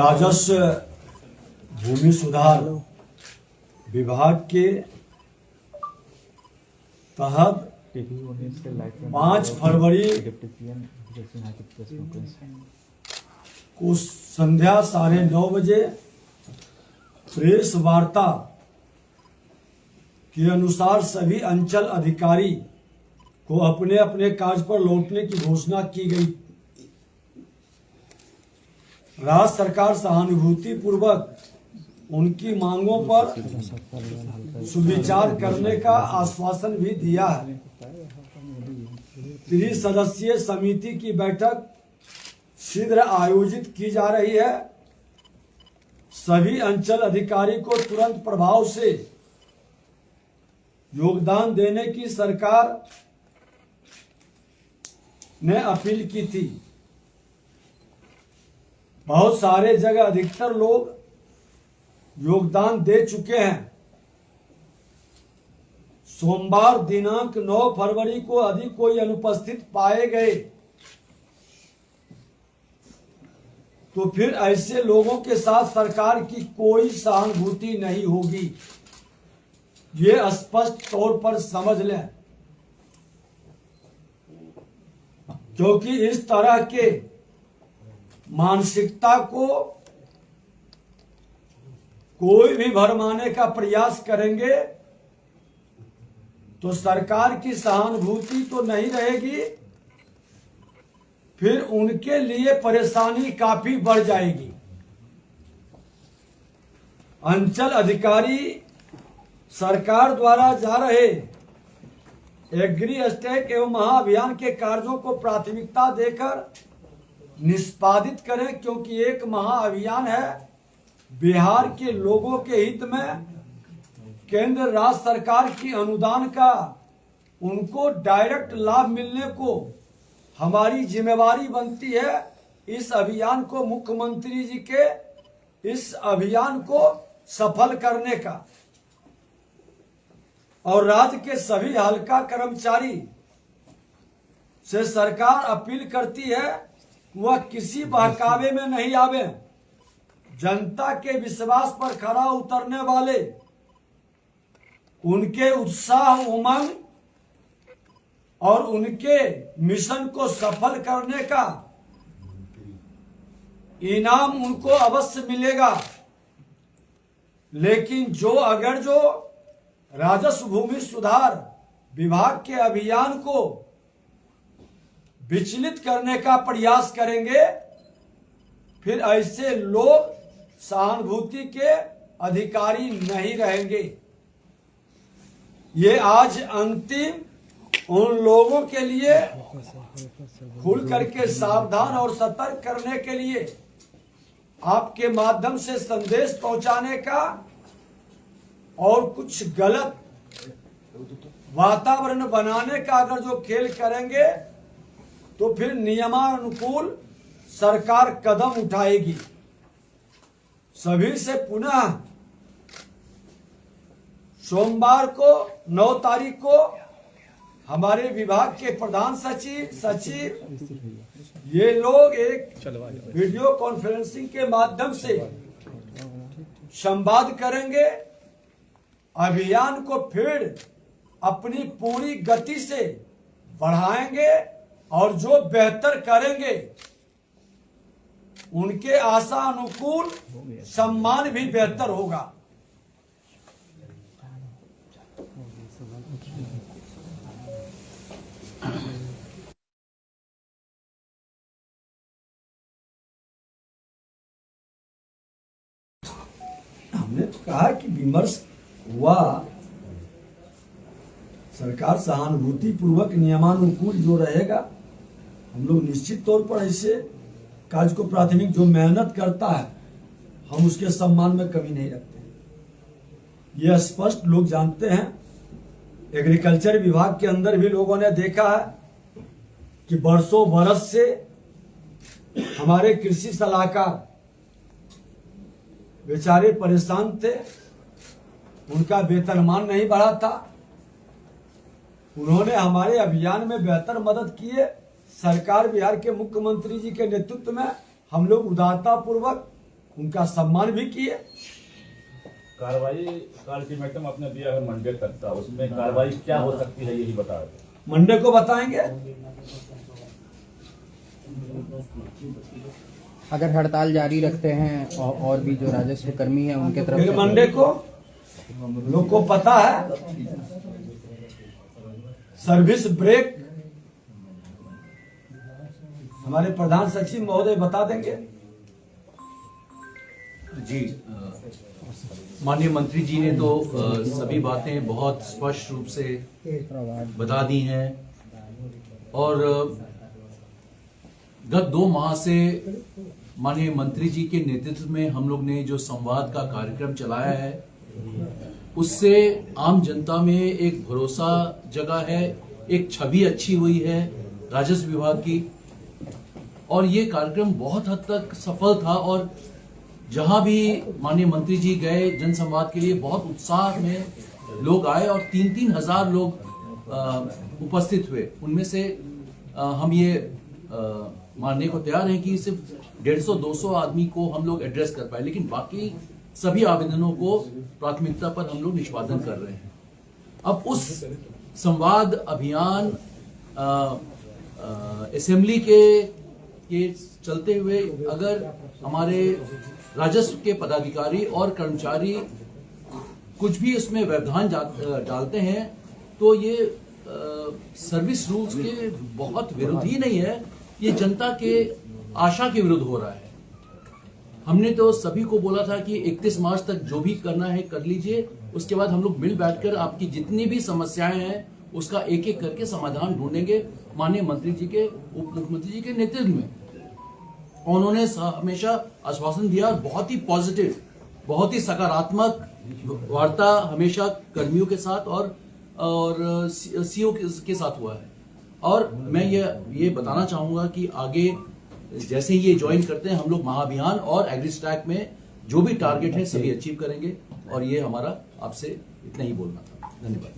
राजस्व भूमि सुधार विभाग के तहत 5 फरवरी को संध्या 9:30 बजे प्रेस वार्ता के अनुसार सभी अंचल अधिकारी को अपने अपने कार्य पर लौटने की घोषणा की गई। राज्य सरकार सहानुभूति पूर्वक उनकी मांगों पर सुविचार करने का आश्वासन भी दिया है। 3 सदस्यीय समिति की बैठक शीघ्र आयोजित की जा रही है। सभी अंचल अधिकारी को तुरंत प्रभाव से योगदान देने की सरकार ने अपील की थी। बहुत सारे जगह अधिकतर लोग योगदान दे चुके हैं। सोमवार दिनांक 9 फरवरी को यदि कोई अनुपस्थित पाए गए तो फिर ऐसे लोगों के साथ सरकार की कोई सहानुभूति नहीं होगी। ये स्पष्ट तौर पर समझ लें, क्योंकि इस तरह के मानसिकता को कोई भी भरमाने का प्रयास करेंगे तो सरकार की सहानुभूति तो नहीं रहेगी, फिर उनके लिए परेशानी काफी बढ़ जाएगी। अंचल अधिकारी सरकार द्वारा जा रहे एग्री स्टैक एवं महाअभियान के कार्यों को प्राथमिकता देकर निष्पादित करें, क्योंकि एक महाअभियान है। बिहार के लोगों के हित में केंद्र राज्य सरकार की अनुदान का उनको डायरेक्ट लाभ मिलने को हमारी जिम्मेवारी बनती है। इस अभियान को मुख्यमंत्री जी के इस अभियान को सफल करने का और राज्य के सभी हल्का कर्मचारी से सरकार अपील करती है वह किसी बहकावे में नहीं आवे। जनता के विश्वास पर खरा उतरने वाले, उनके उत्साह उमंग और उनके मिशन को सफल करने का इनाम उनको अवश्य मिलेगा। लेकिन जो राजस्व भूमि सुधार विभाग के अभियान को विचलित करने का प्रयास करेंगे, फिर ऐसे लोग सहानुभूति के अधिकारी नहीं रहेंगे। ये आज अंतिम उन लोगों के लिए खुल करके सावधान और सतर्क करने के लिए आपके माध्यम से संदेश पहुंचाने का, और कुछ गलत वातावरण बनाने का अगर जो खेल करेंगे तो फिर नियमानुकूल सरकार कदम उठाएगी। सभी से पुनः सोमवार को 9 तारीख को हमारे विभाग के प्रधान सचिव ये लोग एक वीडियो कॉन्फ्रेंसिंग के माध्यम से संवाद करेंगे। अभियान को फिर अपनी पूरी गति से बढ़ाएंगे और जो बेहतर करेंगे उनके आशा अनुकूल सम्मान भी बेहतर होगा। हमने तो कहा कि विमर्श हुआ, सरकार सहानुभूति पूर्वक नियमानुकूल जो रहेगा, हम लोग निश्चित तौर पर ऐसे कार्य को प्राथमिक जो मेहनत करता है हम उसके सम्मान में कमी नहीं रखते। यह स्पष्ट लोग जानते हैं। एग्रीकल्चर विभाग के अंदर भी लोगों ने देखा है कि बरसों बरस से हमारे कृषि सलाहकार बेचारे परेशान थे, उनका वेतनमान नहीं बढ़ा था। उन्होंने हमारे अभियान में बेहतर मदद की है। सरकार बिहार के मुख्यमंत्री जी के नेतृत्व में हम लोग उदारता पूर्वक उनका सम्मान भी किए। कार्रवाई का अल्टीमेटम आपने दिया है मंडे तक का, उसमें कार्रवाई क्या हो सकती है यही बता रहे। मंडे को बताएंगे। अगर हड़ताल जारी रखते हैं और भी जो राजस्व कर्मी हैं उनके तरफ फिर मंडे को लोग को पता है सर्विस ब्रेक हमारे प्रधान सचिव महोदय बता देंगे। जी, माननीय मंत्री जी ने तो सभी बातें बहुत स्पष्ट रूप से बता दी हैं और गत 2 माह से माननीय मंत्री जी के नेतृत्व में हम लोग ने जो संवाद का कार्यक्रम चलाया है उससे आम जनता में एक भरोसा जगा है, एक छवि अच्छी हुई है राजस्व विभाग की और ये कार्यक्रम बहुत हद तक सफल था और जहां भी माननीय मंत्री जी गए जनसंवाद के लिए बहुत उत्साह में लोग आए और 3-3 हजार लोग उपस्थित हुए। उनमें से हम ये मानने को तैयार हैं कि सिर्फ 150-200 आदमी को हम लोग एड्रेस कर पाए, लेकिन बाकी सभी आवेदनों को प्राथमिकता पर हम लोग निष्पादन कर रहे हैं। अब उस संवाद अभियान असेंबली के चलते हुए अगर हमारे राजस्व के पदाधिकारी और कर्मचारी कुछ भी इसमें व्यवधान डालते हैं तो ये सर्विस रूल्स के बहुत विरोधी नहीं है, ये जनता के आशा के विरुद्ध हो रहा है। हमने तो सभी को बोला था कि 31 मार्च तक जो भी करना है कर लीजिए, उसके बाद हम लोग मिल बैठकर आपकी जितनी भी समस्याएं हैं उसका एक एक करके समाधान ढूंढेंगे माननीय मंत्री जी के उप मुख्यमंत्री जी के नेतृत्व में। उन्होंने हमेशा आश्वासन दिया और बहुत ही पॉजिटिव, बहुत ही सकारात्मक वार्ता हमेशा कर्मियों के साथ और सीओ के साथ हुआ है। और मैं ये बताना चाहूंगा कि आगे जैसे ही ये ज्वाइन करते हैं हम लोग महाअभियान और एग्रीस्टैक में जो भी टारगेट है सभी अचीव करेंगे और ये हमारा आपसे इतना ही बोलना था। धन्यवाद।